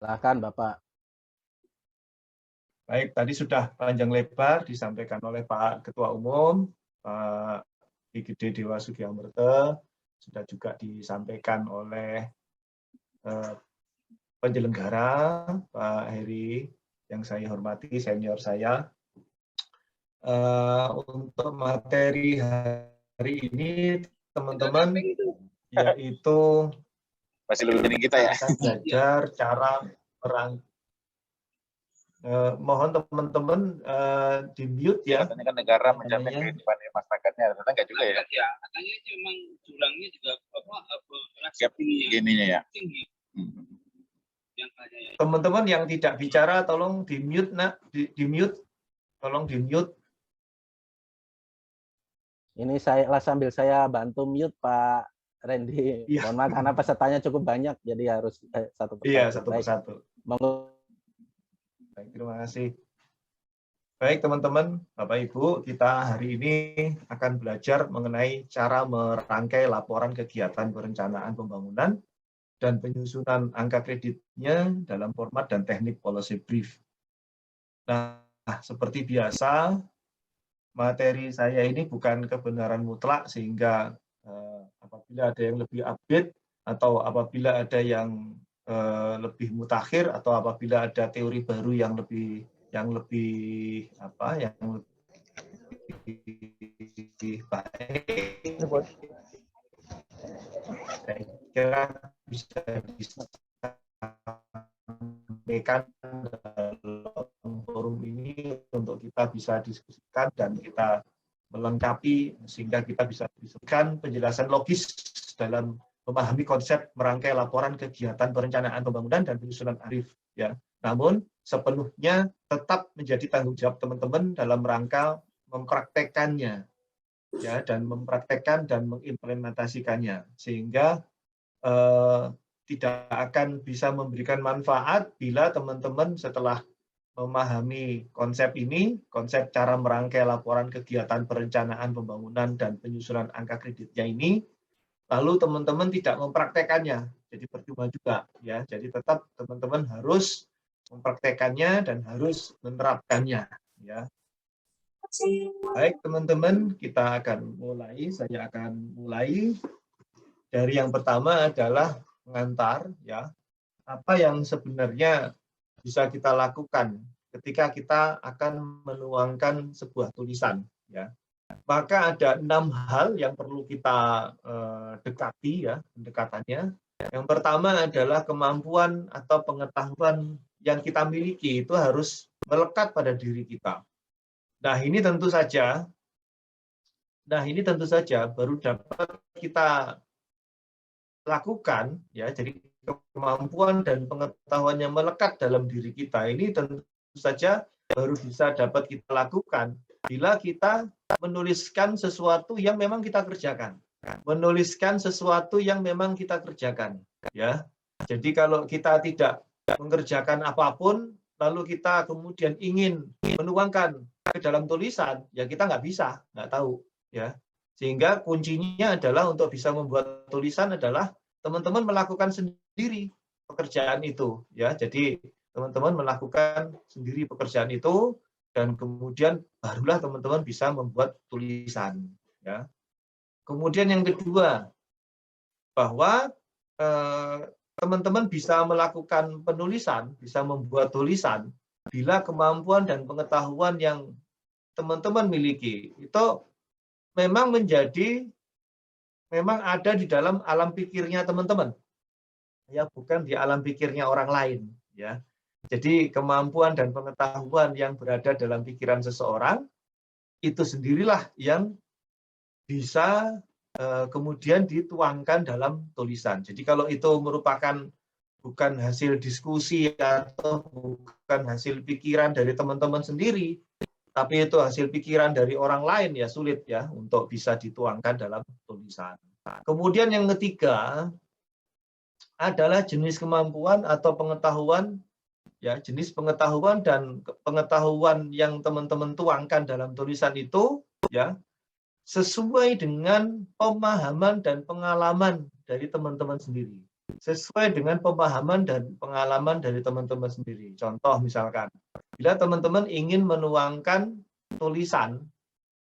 Silakan Bapak. Baik, tadi sudah panjang lebar disampaikan oleh Pak Ketua Umum, Pak IGD Dewa Sugiharto, sudah juga disampaikan oleh penyelenggara, Pak Heri, yang saya hormati, senior saya. Untuk materi hari ini, teman-teman, yaitu masih lebih kita ya. akan belajar cara mohon teman-teman di mute ya. Katanya kan negara menjamin kehidupan masyarakatnya, ternyata enggak juga ya. Ya, katanya memang jurangnya juga gap gininya ya. Tinggi. Teman-teman yang tidak bicara tolong di mute, nak, di mute, tolong di mute. Ini saya sambil saya bantu mute Pak Randy. Ya. Mohon maaf karena pesertanya cukup banyak, jadi harus satu persatu. Iya, satu persatu. Monggo. Baik, terima kasih. Baik teman-teman, Bapak Ibu, kita hari ini akan belajar mengenai cara merangkai laporan kegiatan perencanaan pembangunan dan penyusunan angka kreditnya dalam format dan teknik policy brief. Nah, seperti biasa, materi saya ini bukan kebenaran mutlak, sehingga apabila ada yang lebih update atau apabila ada yang lebih mutakhir atau apabila ada teori baru yang lebih baik, saya kira bisa disampaikan dalam forum ini untuk kita bisa diskusikan dan kita melengkapi sehingga kita bisa disebutkan penjelasan logis dalam memahami konsep merangkai laporan kegiatan perencanaan pembangunan dan penyusunan ARIF ya. Namun sepenuhnya tetap menjadi tanggung jawab teman-teman dalam rangka mempraktekannya ya, dan mempraktekkan dan mengimplementasikannya sehingga tidak akan bisa memberikan manfaat bila teman-teman setelah memahami konsep ini, konsep cara merangkai laporan kegiatan perencanaan pembangunan dan penyusunan angka kreditnya ini, lalu teman-teman tidak mempraktekannya, jadi percuma juga ya. Jadi tetap teman-teman harus mempraktekannya dan harus menerapkannya ya. Baik teman-teman, kita akan mulai. Saya akan mulai dari yang pertama adalah mengantar ya. Apa yang sebenarnya bisa kita lakukan ketika kita akan menuangkan sebuah tulisan ya. Maka ada 6 hal yang perlu kita dekati ya, pendekatannya. Yang pertama adalah kemampuan atau pengetahuan yang kita miliki itu harus melekat pada diri kita. Nah, ini tentu saja baru dapat kita lakukan ya. Jadi kemampuan dan pengetahuan yang melekat dalam diri kita ini tentu saja baru bisa dapat kita lakukan bila kita menuliskan sesuatu yang memang kita kerjakan. Menuliskan sesuatu yang memang kita kerjakan ya. Jadi kalau kita tidak mengerjakan apapun lalu kita kemudian ingin menuangkan ke dalam tulisan, ya kita nggak bisa, nggak tahu ya. Sehingga kuncinya adalah untuk bisa membuat tulisan adalah teman-teman melakukan sendiri pekerjaan itu ya. Jadi teman-teman melakukan sendiri pekerjaan itu dan kemudian barulah teman-teman bisa membuat tulisan ya. Kemudian yang kedua, bahwa teman-teman bisa melakukan penulisan, bisa membuat tulisan bila kemampuan dan pengetahuan yang teman-teman miliki itu memang ada di dalam alam pikirnya teman-teman. Ya, bukan di alam pikirnya orang lain, ya. Jadi kemampuan dan pengetahuan yang berada dalam pikiran seseorang itu sendirilah yang bisa kemudian dituangkan dalam tulisan. Jadi kalau itu merupakan bukan hasil diskusi atau bukan hasil pikiran dari teman-teman sendiri, tapi itu hasil pikiran dari orang lain, ya sulit ya untuk bisa dituangkan dalam tulisan. Kemudian yang ketiga adalah jenis kemampuan atau pengetahuan, ya jenis pengetahuan dan pengetahuan yang teman-teman tuangkan dalam tulisan itu, ya sesuai dengan pemahaman dan pengalaman dari teman-teman sendiri. sesuai dengan pemahaman dan pengalaman dari teman-teman sendiri. Contoh misalkan, bila teman-teman ingin menuangkan tulisan,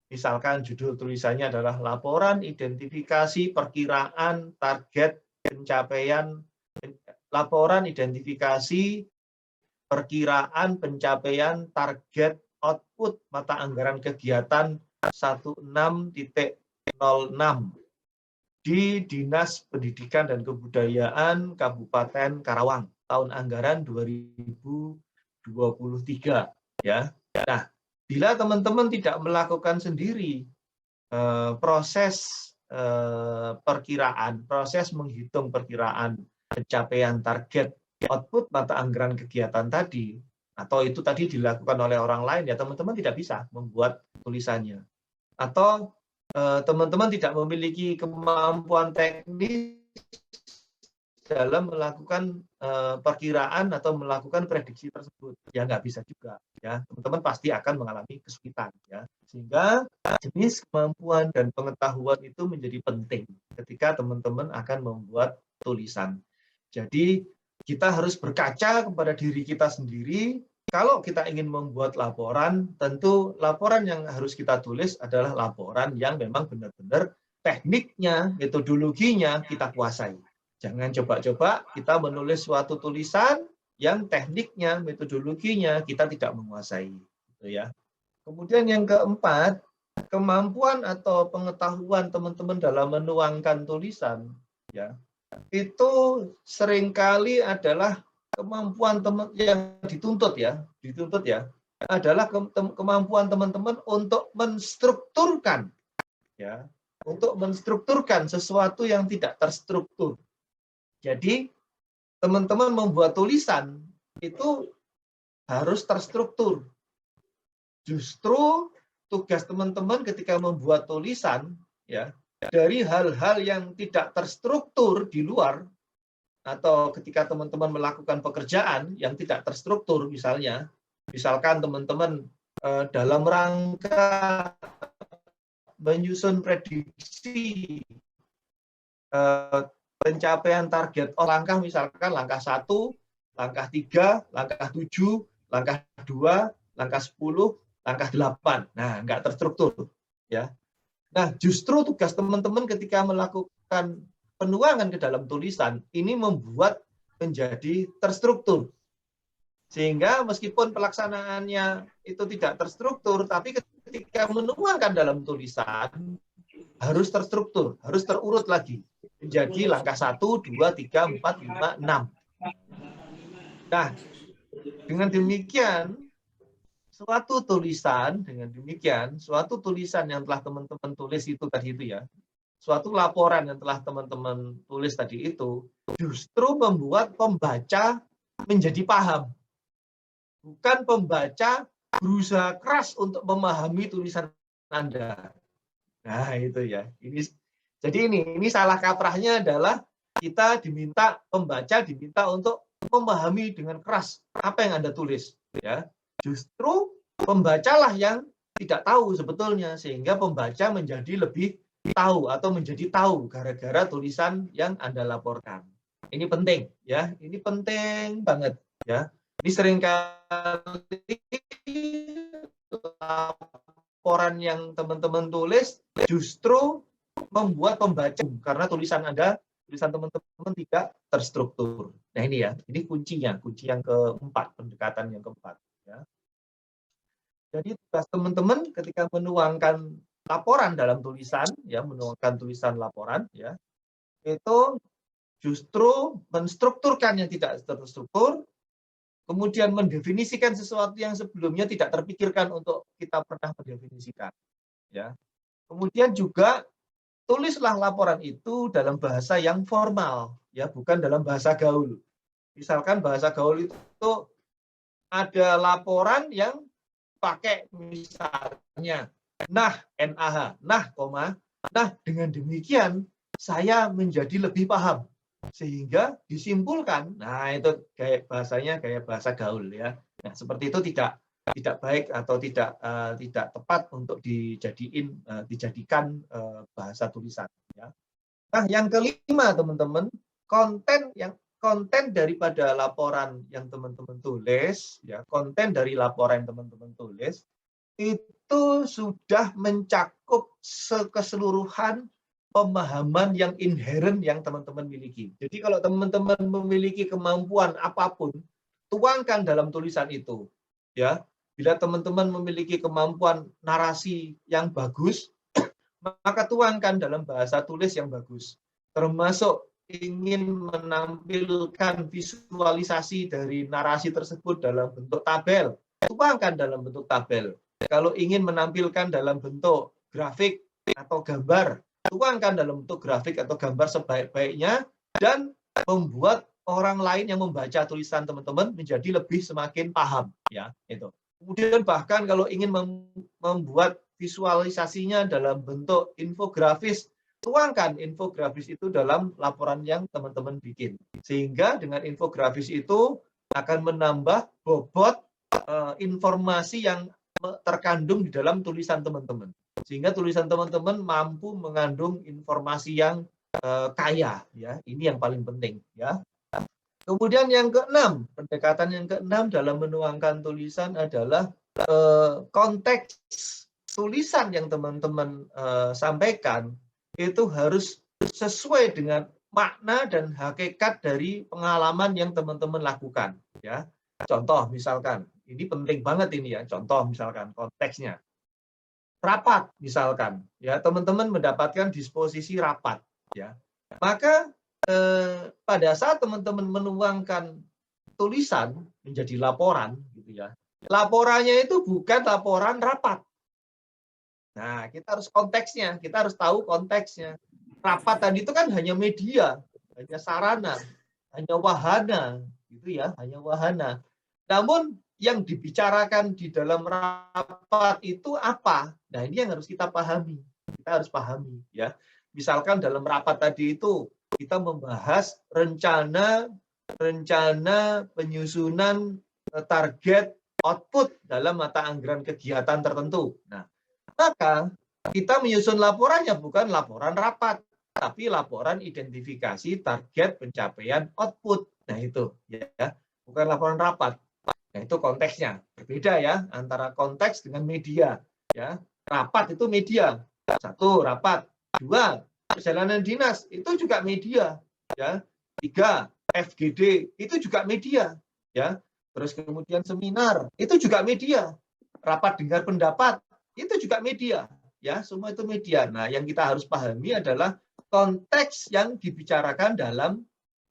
misalkan judul tulisannya adalah laporan identifikasi perkiraan target pencapaian, laporan identifikasi perkiraan pencapaian target output mata anggaran kegiatan 16.06 di Dinas Pendidikan dan Kebudayaan Kabupaten Karawang tahun anggaran 2023 ya. Nah, bila teman-teman tidak melakukan sendiri proses perkiraan, proses menghitung perkiraan pencapaian target output mata anggaran kegiatan tadi, atau itu tadi dilakukan oleh orang lain, ya teman-teman tidak bisa membuat tulisannya. Atau teman-teman tidak memiliki kemampuan teknis dalam melakukan perkiraan atau melakukan prediksi tersebut, ya nggak bisa juga, ya teman-teman pasti akan mengalami kesulitan, ya. Sehingga jenis kemampuan dan pengetahuan itu menjadi penting ketika teman-teman akan membuat tulisan. Jadi kita harus berkaca kepada diri kita sendiri. Kalau kita ingin membuat laporan, tentu laporan yang harus kita tulis adalah laporan yang memang benar-benar tekniknya, metodologinya kita kuasai. Jangan coba-coba kita menulis suatu tulisan yang tekniknya, metodologinya kita tidak menguasai. Gitu ya. Kemudian yang keempat, kemampuan atau pengetahuan teman-teman dalam menuangkan tulisan, ya, itu seringkali adalah kemampuan teman yang dituntut ya, adalah kemampuan teman-teman untuk menstrukturkan, ya, untuk menstrukturkan sesuatu yang tidak terstruktur. Jadi teman-teman membuat tulisan itu harus terstruktur. Justru tugas teman-teman ketika membuat tulisan, ya, dari hal-hal yang tidak terstruktur di luar, atau ketika teman-teman melakukan pekerjaan yang tidak terstruktur, misalkan teman-teman dalam rangka menyusun prediksi pencapaian target langkah, misalkan langkah 1, langkah 3, langkah 7, langkah 2, langkah 10, langkah 8. Nah, nggak terstruktur, ya. Nah, justru tugas teman-teman ketika melakukan penuangan ke dalam tulisan ini membuat menjadi terstruktur. Sehingga meskipun pelaksanaannya itu tidak terstruktur, tapi ketika menuangkan dalam tulisan harus terstruktur, harus terurut lagi. Menjadi langkah 1, 2, 3, 4, 5, 6. Nah, dengan demikian, suatu tulisan yang telah teman-teman tulis itu tadi itu ya, suatu laporan yang telah teman-teman tulis tadi itu justru membuat pembaca menjadi paham. Bukan pembaca berusaha keras untuk memahami tulisan Anda. Nah, itu ya. Ini salah kaprahnya adalah pembaca diminta untuk memahami dengan keras apa yang Anda tulis, ya. Justru pembacalah yang tidak tahu sebetulnya, sehingga pembaca menjadi lebih tahu atau menjadi tahu gara-gara tulisan yang Anda laporkan. Ini penting, ya. Ini penting banget, ya. Ini seringkali laporan yang teman-teman tulis justru membuat pembaca karena tulisan teman-teman tidak terstruktur. Nah, ini ya, ini kunci yang keempat, pendekatan yang keempat. Ya. Jadi tugas teman-teman ketika menuangkan laporan dalam tulisan, ya, menuangkan tulisan laporan, ya, itu justru menstrukturkan yang tidak terstruktur, kemudian mendefinisikan sesuatu yang sebelumnya tidak terpikirkan untuk kita pernah mendefinisikan. Ya. Kemudian juga tulislah laporan itu dalam bahasa yang formal, ya, bukan dalam bahasa gaul. Misalkan bahasa gaul itu ada laporan yang pakai misalnya NAH, nah dengan demikian saya menjadi lebih paham sehingga disimpulkan. Nah, itu kayak bahasa gaul, ya. Nah, seperti itu tidak baik atau tidak tepat untuk dijadikan bahasa tulisan, ya. Nah, yang kelima teman-teman, konten daripada laporan yang teman-teman tulis, ya, konten dari laporan yang teman-teman tulis itu sudah mencakup keseluruhan pemahaman yang inherent yang teman-teman miliki. Jadi kalau teman-teman memiliki kemampuan apapun, tuangkan dalam tulisan itu. Ya, bila teman-teman memiliki kemampuan narasi yang bagus, maka tuangkan dalam bahasa tulis yang bagus. Termasuk ingin menampilkan visualisasi dari narasi tersebut dalam bentuk tabel, tuangkan dalam bentuk tabel. Kalau ingin menampilkan dalam bentuk grafik atau gambar, tuangkan dalam bentuk grafik atau gambar sebaik-baiknya, dan membuat orang lain yang membaca tulisan teman-teman menjadi lebih semakin paham. Ya, itu. Kemudian bahkan kalau ingin membuat visualisasinya dalam bentuk infografis, tuangkan infografis itu dalam laporan yang teman-teman bikin. Sehingga dengan infografis itu akan menambah bobot informasi yang terkandung di dalam tulisan teman-teman. Sehingga tulisan teman-teman mampu mengandung informasi yang kaya. Ya, ini yang paling penting. Ya. Kemudian yang keenam, pendekatan yang keenam dalam menuangkan tulisan adalah konteks tulisan yang teman-teman sampaikan itu harus sesuai dengan makna dan hakikat dari pengalaman yang teman-teman lakukan. Ya, contoh misalkan, ini penting banget ini ya. Contoh misalkan konteksnya rapat misalkan, ya teman-teman mendapatkan disposisi rapat, ya maka pada saat teman-teman menuangkan tulisan menjadi laporan, gitu ya, laporannya itu bukan laporan rapat. Nah, kita harus konteksnya, kita harus tahu konteksnya. Rapat tadi itu kan hanya media, hanya sarana, hanya wahana, gitu ya, hanya wahana. Namun yang dibicarakan di dalam rapat itu apa? Nah, ini yang harus kita pahami. Kita harus pahami, ya. Misalkan dalam rapat tadi itu kita membahas rencana penyusunan target output dalam mata anggaran kegiatan tertentu. Nah, maka kita menyusun laporannya bukan laporan rapat, tapi laporan identifikasi target pencapaian output. Nah, itu ya, bukan laporan rapat. Nah, itu konteksnya. Berbeda ya antara konteks dengan media, ya. Rapat itu media. 1, rapat. 2, perjalanan dinas itu juga media, ya. 3, FGD itu juga media, ya. Terus kemudian seminar itu juga media. Rapat dengar pendapat itu juga media, ya, semua itu media. Nah, yang kita harus pahami adalah konteks yang dibicarakan dalam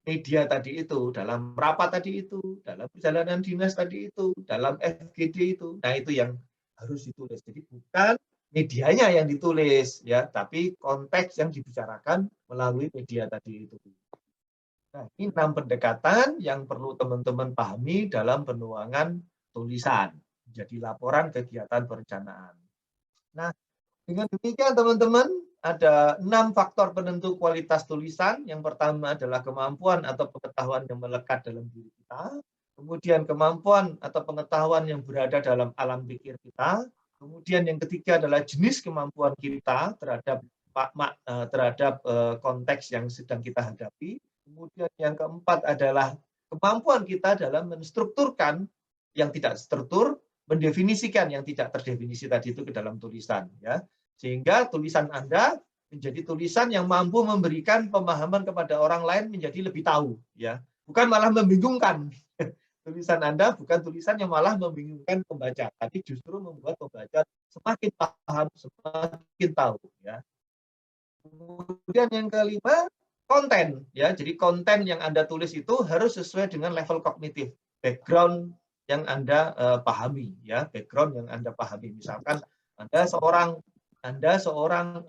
media tadi itu, dalam rapat tadi itu, dalam perjalanan dinas tadi itu, dalam FGD itu. Nah, itu yang harus ditulis. Jadi bukan medianya yang ditulis, ya, tapi konteks yang dibicarakan melalui media tadi itu. Nah, ini 6 pendekatan yang perlu teman-teman pahami dalam penuangan tulisan. Jadi laporan kegiatan perencanaan. Nah, dengan demikian teman-teman, ada 6 faktor penentu kualitas tulisan. Yang pertama adalah kemampuan atau pengetahuan yang melekat dalam diri kita. Kemudian kemampuan atau pengetahuan yang berada dalam alam pikir kita. Kemudian yang ketiga adalah jenis kemampuan kita terhadap konteks yang sedang kita hadapi. Kemudian yang keempat adalah kemampuan kita dalam menstrukturkan yang tidak struktur, mendefinisikan yang tidak terdefinisi tadi itu ke dalam tulisan, ya. Sehingga tulisan Anda menjadi tulisan yang mampu memberikan pemahaman kepada orang lain menjadi lebih tahu, ya. Bukan malah membingungkan. Tulisan Anda bukan tulisan yang malah membingungkan pembaca, tapi justru membuat pembaca semakin paham, semakin tahu, ya. Kemudian yang kelima, konten, ya. Jadi konten yang Anda tulis itu harus sesuai dengan level kognitif, background yang Anda pahami, ya, background yang Anda pahami. Misalkan Anda seorang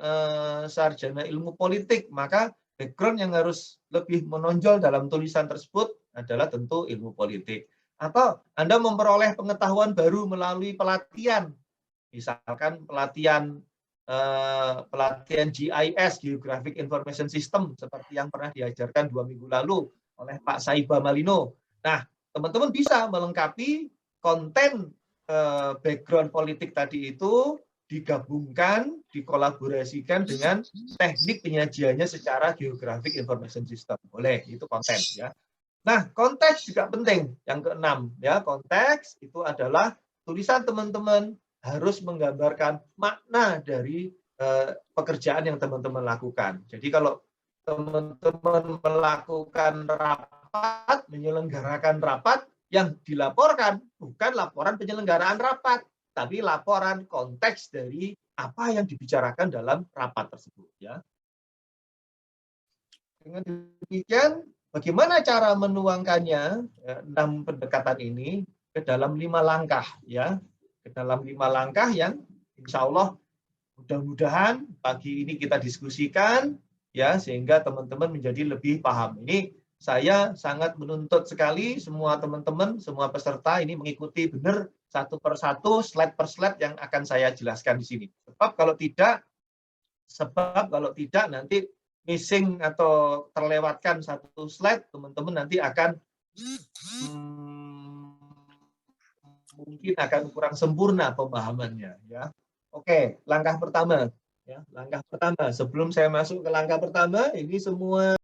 sarjana ilmu politik, maka background yang harus lebih menonjol dalam tulisan tersebut adalah tentu ilmu politik. Atau Anda memperoleh pengetahuan baru melalui pelatihan, misalkan pelatihan GIS, Geographic Information System, seperti yang pernah diajarkan 2 minggu lalu oleh Pak Saiba Malino. Nah, teman-teman bisa melengkapi konten background politik tadi itu digabungkan, dikolaborasikan dengan teknik penyajiannya secara geographic information system. Boleh, itu konten ya. Nah, konteks juga penting. Yang keenam ya, konteks itu adalah tulisan teman-teman harus menggambarkan makna dari pekerjaan yang teman-teman lakukan. Jadi kalau teman-teman melakukan rapat, menyelenggarakan rapat, yang dilaporkan bukan laporan penyelenggaraan rapat, tapi laporan konteks dari apa yang dibicarakan dalam rapat tersebut. Ya. Dengan demikian, bagaimana cara menuangkannya 6 pendekatan ini ke dalam 5 langkah, ya, ke dalam 5 langkah yang insya Allah mudah-mudahan pagi ini kita diskusikan, ya, sehingga teman-teman menjadi lebih paham. Ini saya sangat menuntut sekali semua teman-teman, semua peserta ini mengikuti benar satu per satu, slide per slide yang akan saya jelaskan di sini. Sebab kalau tidak nanti missing atau terlewatkan satu slide, teman-teman nanti akan mungkin akan kurang sempurna pemahamannya. Ya, oke, langkah pertama. Ya, langkah pertama. Sebelum saya masuk ke langkah pertama, ini semua